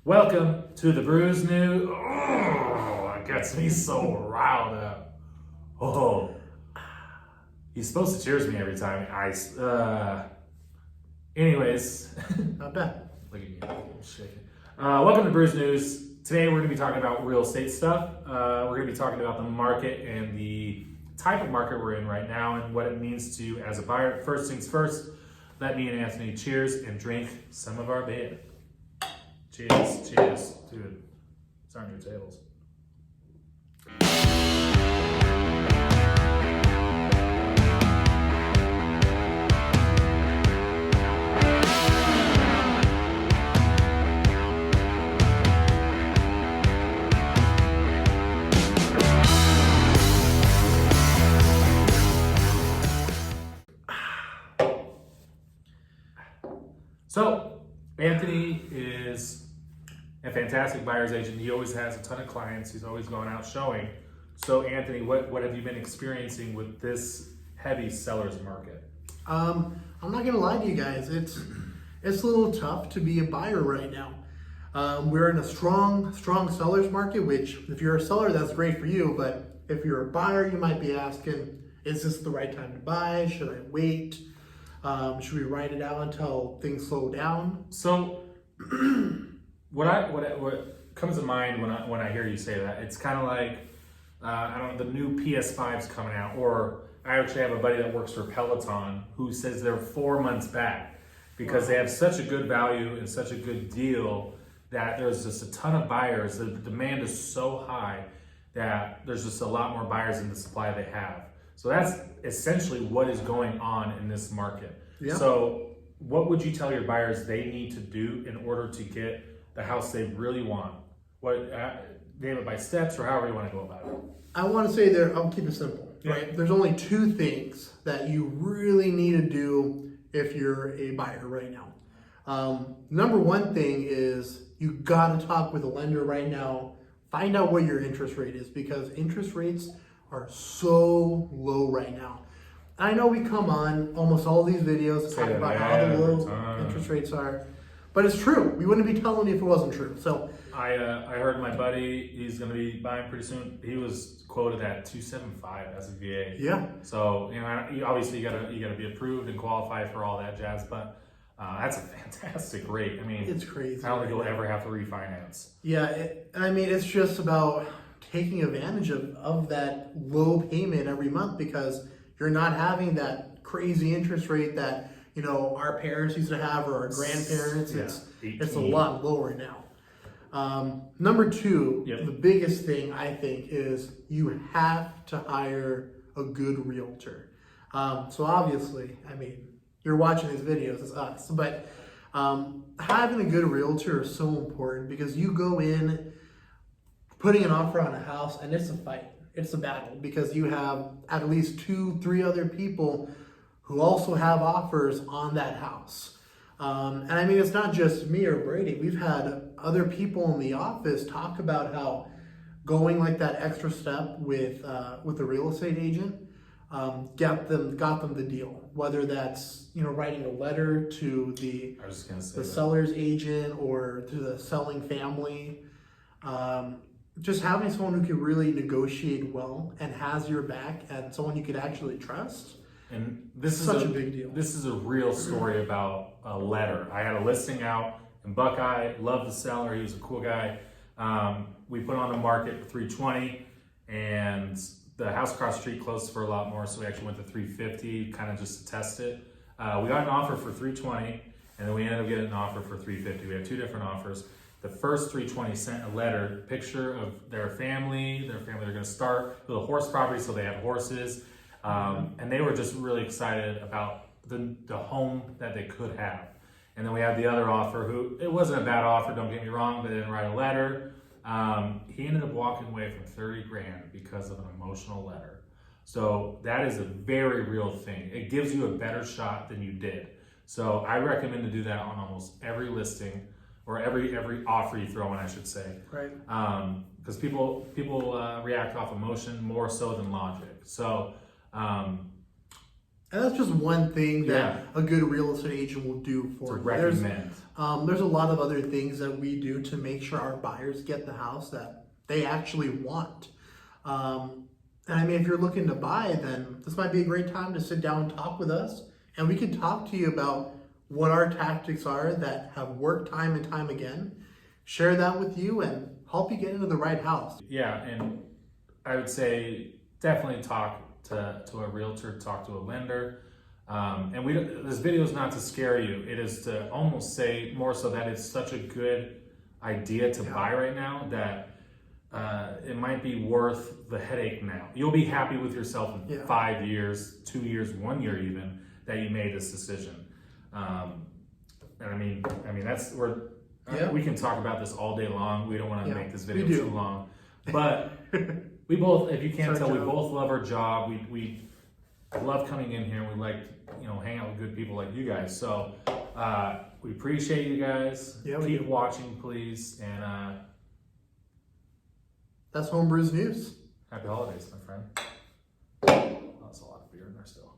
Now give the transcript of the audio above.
Welcome to the Brew's new. Oh, it gets me so riled up. Oh, he's supposed to cheers me every time. Anyways, Not bad. look at me, I'm shaking. Welcome to Brew's News. Today we're going to be talking about real estate stuff. We're going to be talking about the market and the type of market we're in right now and what it means to as a buyer. First things first, let me and Anthony cheers and drink some of our beer. Cheers, cheers. Dude, it's on your tables. So, Anthony is a fantastic buyer's agent. He always has a ton of clients. He's always going out showing. So, Anthony, what have you been experiencing with this heavy seller's market? I'm not gonna lie to you guys. It's a little tough to be a buyer right now. We're in a strong seller's market. Which, if you're a seller, that's great for you. But if you're a buyer, you might be asking, "Is this the right time to buy? Should I wait? Should we ride it out until things slow down?" So, what comes to mind when I hear you say that, it's kind of like I don't know, the new PS5's coming out, or I actually have a buddy that works for Peloton who says they're 4 months back because they have such a good value and such a good deal that there's just a ton of buyers. The demand is so high that there's just a lot more buyers than the supply they have. So that's essentially what is going on in this market. Yeah. So what would you tell your buyers they need to do in order to get the house they really want? What name it by steps or however you want to go about it. I want to say I'll keep it simple, right? There's only two things that you really need to do if you're a buyer right now. Number one thing is you got to talk with a lender right now. Find out what your interest rate is, because interest rates are so low right now. I know we come on almost all these videos to talk about how the low interest rates are, but it's true. We wouldn't be telling you if it wasn't true. So I heard my buddy, he's going to be buying pretty soon. He was quoted at 275 as a VA. yeah, So obviously you gotta be approved and qualify for all that jazz, but that's a fantastic rate. I mean, it's crazy. I don't think you'll ever have to refinance. Yeah, it's just about taking advantage of that low payment every month, because you're not having that crazy interest rate that our parents used to have, or our grandparents. It's a lot lower now. Number two, the biggest thing I think is you have to hire a good realtor. So obviously, I mean, you're watching these videos, it's us, but having a good realtor is so important, because you go in putting an offer on a house and it's a fight. It's a battle, because you have at least 2-3 other people who also have offers on that house. And I mean, it's not just me or Brady. We've had other people in the office talk about how going like that extra step with a real estate agent got them the deal. Whether that's writing a letter to the seller's agent or to the selling family. Just having someone who can really negotiate well and has your back, and someone you could actually trust. And this is such a big deal. This is a real story about a letter. I had a listing out in Buckeye, loved the seller, he was a cool guy. We put on the market for 320, and the house across the street closed for a lot more, so we actually went to 350, kind of just to test it. We got an offer for 320, and then we ended up getting an offer for 350. We had two different offers. The first 320 sent a letter, picture of their family. They're going to start with a horse property, so they have horses. And they were just really excited about the home that they could have. And then we had the other offer, who, it wasn't a bad offer, don't get me wrong, but they didn't write a letter. He ended up walking away from 30 grand because of an emotional letter. So that is a very real thing. It gives you a better shot than you did. So I recommend to do that on almost every listing, or every offer you throw in, I should say. Right. Because people react off emotion more so than logic. So and that's just one thing that a good real estate agent will do for you. Recommend. There's a lot of other things that we do to make sure our buyers get the house that they actually want. And I mean, if you're looking to buy, then this might be a great time to sit down and talk with us. And we can talk to you about what our tactics are that have worked time and time again, share that with you, and help you get into the right house. Yeah, and I would say definitely talk to a realtor, talk to a lender. And this video is not to scare you. It is to almost say more so that it's such a good idea to buy right now that it might be worth the headache now. You'll be happy with yourself in 5 years, 2 years, 1 year even, that you made this decision. And I mean that's we can talk about this all day long. We don't want to make this video too long, but we both, if you can't tell, we both love our job. We love coming in here. We like hang out with good people like you guys. So we appreciate you guys. Keep watching, please, and that's Homebrew's news. happy holidays, my friend. That's a lot of beer in there still.